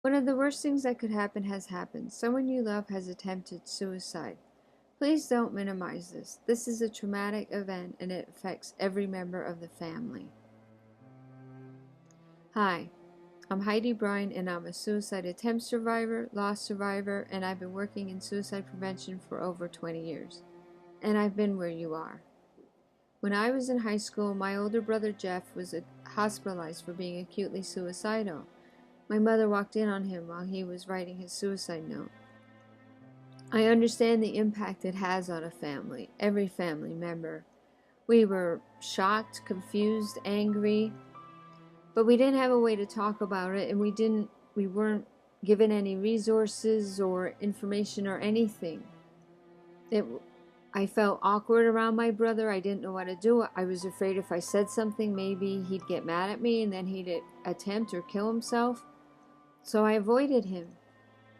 One of the worst things that could happen has happened. Someone you love has attempted suicide. Please don't minimize this. This is a traumatic event and it affects every member of the family. Hi, I'm Heidi Bryan and I'm a suicide attempt survivor, loss survivor, and I've been working in suicide prevention for over 20 years. And I've been where you are. When I was in high school, my older brother Jeff was hospitalized for being acutely suicidal. My mother walked in on him while he was writing his suicide note. I understand the impact it has on a family, every family member. We were shocked, confused, angry, but we didn't have a way to talk about it, and we weren't given any resources or information or anything. I felt awkward around my brother. I didn't know what to do. I was afraid if I said something, maybe he'd get mad at me and then he'd attempt or kill himself. So I avoided him.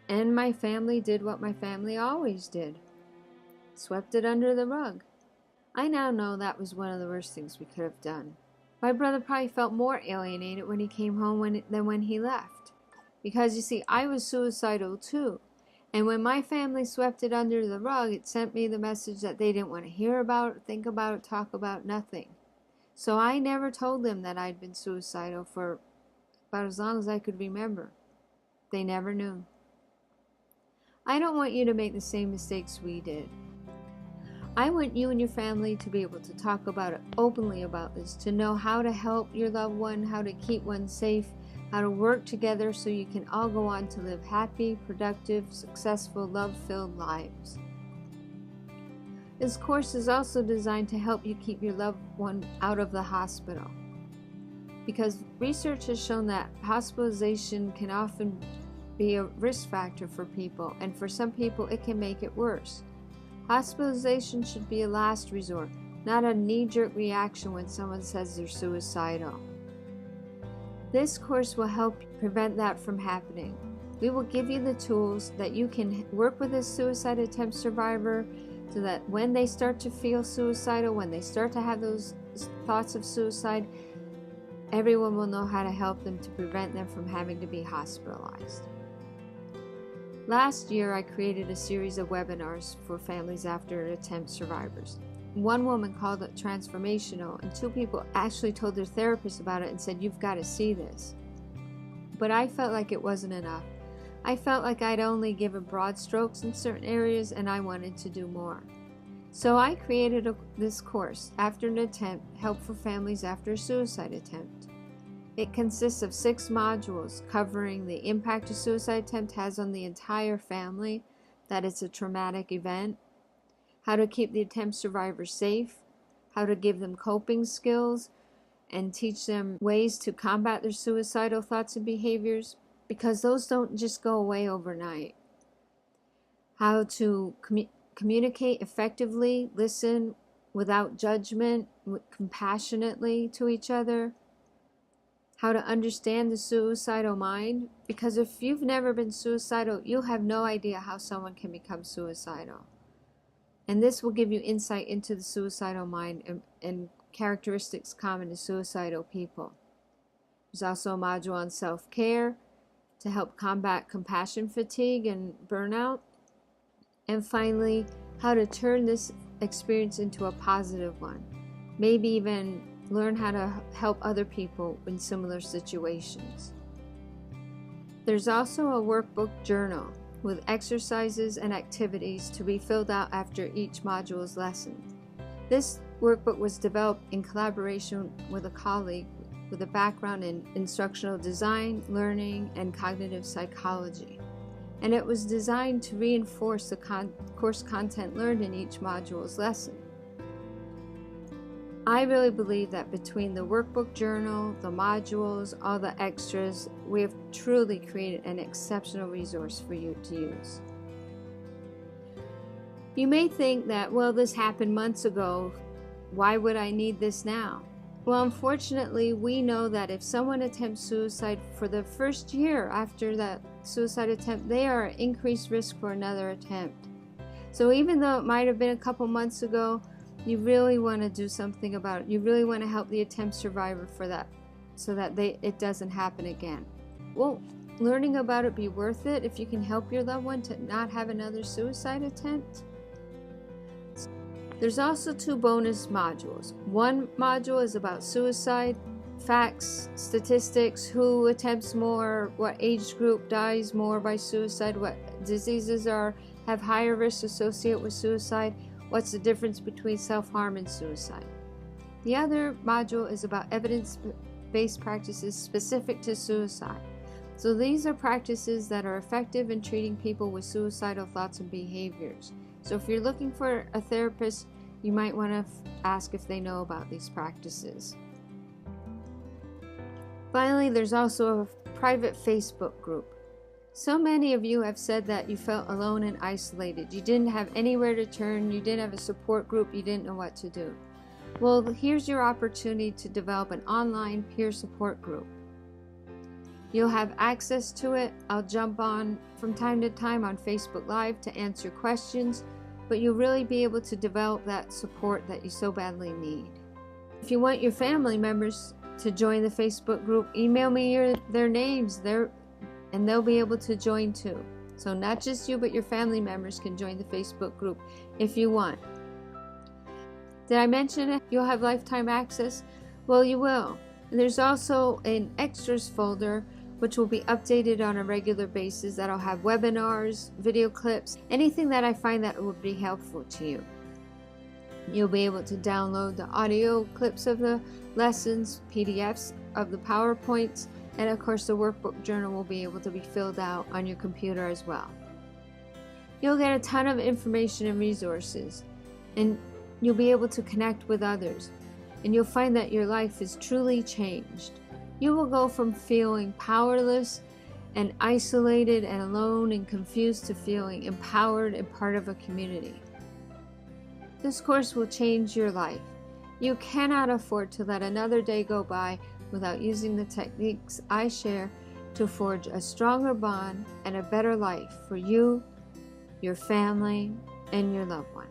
And my family did what my family always did. Swept it under the rug. I now know that was one of the worst things we could have done. My brother probably felt more alienated when he came home than when he left. Because you see, I was suicidal too. And when my family swept it under the rug, it sent me the message that they didn't want to hear about it, think about it, talk about nothing. So I never told them that I'd been suicidal for about as long as I could remember. They never knew. I don't want you to make the same mistakes we did. I want you and your family to be able to talk about it openly about this, to know how to help your loved one, how to keep one safe, how to work together so you can all go on to live happy, productive, successful, love-filled lives. This course is also designed to help you keep your loved one out of the hospital, because research has shown that hospitalization can often be a risk factor for people, and for some people it can make it worse. Hospitalization should be a last resort, not a knee-jerk reaction when someone says they're suicidal. This course will help prevent that from happening. We will give you the tools that you can work with a suicide attempt survivor so that when they start to feel suicidal, when they start to have those thoughts of suicide, everyone will know how to help them to prevent them from having to be hospitalized. Last year, I created a series of webinars for families after attempt survivors. One woman called it transformational, and 2 people actually told their therapist about it and said, "You've got to see this." But I felt like it wasn't enough. I felt like I'd only given broad strokes in certain areas, and I wanted to do more. So I created this course, After an Attempt, Help for Families After a Suicide Attempt. It consists of 6 modules covering the impact a suicide attempt has on the entire family, that it's a traumatic event, how to keep the attempt survivors safe, how to give them coping skills, and teach them ways to combat their suicidal thoughts and behaviors, because those don't just go away overnight. How to communicate effectively, listen without judgment, compassionately to each other, how to understand the suicidal mind, because if you've never been suicidal, you'll have no idea how someone can become suicidal. And this will give you insight into the suicidal mind and characteristics common to suicidal people. There's also a module on self-care to help combat compassion fatigue and burnout. And finally, how to turn this experience into a positive one. Maybe even learn how to help other people in similar situations. There's also a workbook journal with exercises and activities to be filled out after each module's lesson. This workbook was developed in collaboration with a colleague with a background in instructional design, learning, and cognitive psychology. And it was designed to reinforce the course content learned in each module's lesson. I really believe that between the workbook journal, the modules, all the extras, we have truly created an exceptional resource for you to use. You may think that, well, this happened months ago, why would I need this now? Well, unfortunately, we know that if someone attempts suicide for the first year after that suicide attempt, they are at increased risk for another attempt. So even though it might have been a couple months ago, you really want to do something about it. You really want to help the attempt survivor for that, so that it doesn't happen again. Well, learning about it be worth it if you can help your loved one to not have another suicide attempt? There's also 2 bonus modules. One module is about suicide, facts, statistics, who attempts more, what age group dies more by suicide, what diseases have higher risks associated with suicide, what's the difference between self-harm and suicide. The other module is about evidence-based practices specific to suicide. So these are practices that are effective in treating people with suicidal thoughts and behaviors. So if you're looking for a therapist, you might want to ask if they know about these practices. Finally, there's also a private Facebook group. So many of you have said that you felt alone and isolated. You didn't have anywhere to turn, you didn't have a support group, you didn't know what to do. Well, here's your opportunity to develop an online peer support group. You'll have access to it. I'll jump on from time to time on Facebook Live to answer questions, but you'll really be able to develop that support that you so badly need. If you want your family members to join the Facebook group, email me their names, and they'll be able to join too. So not just you, but your family members can join the Facebook group if you want. Did I mention it? You'll have lifetime access? Well, you will. And there's also an extras folder which will be updated on a regular basis that'll have webinars, video clips, anything that I find that would be helpful to you. You'll be able to download the audio clips of the lessons, PDFs of the PowerPoints, and of course the workbook journal will be able to be filled out on your computer as well. You'll get a ton of information and resources, and you'll be able to connect with others, and you'll find that your life is truly changed. You will go from feeling powerless and isolated and alone and confused to feeling empowered and part of a community. This course will change your life. You cannot afford to let another day go by without using the techniques I share to forge a stronger bond and a better life for you, your family, and your loved one.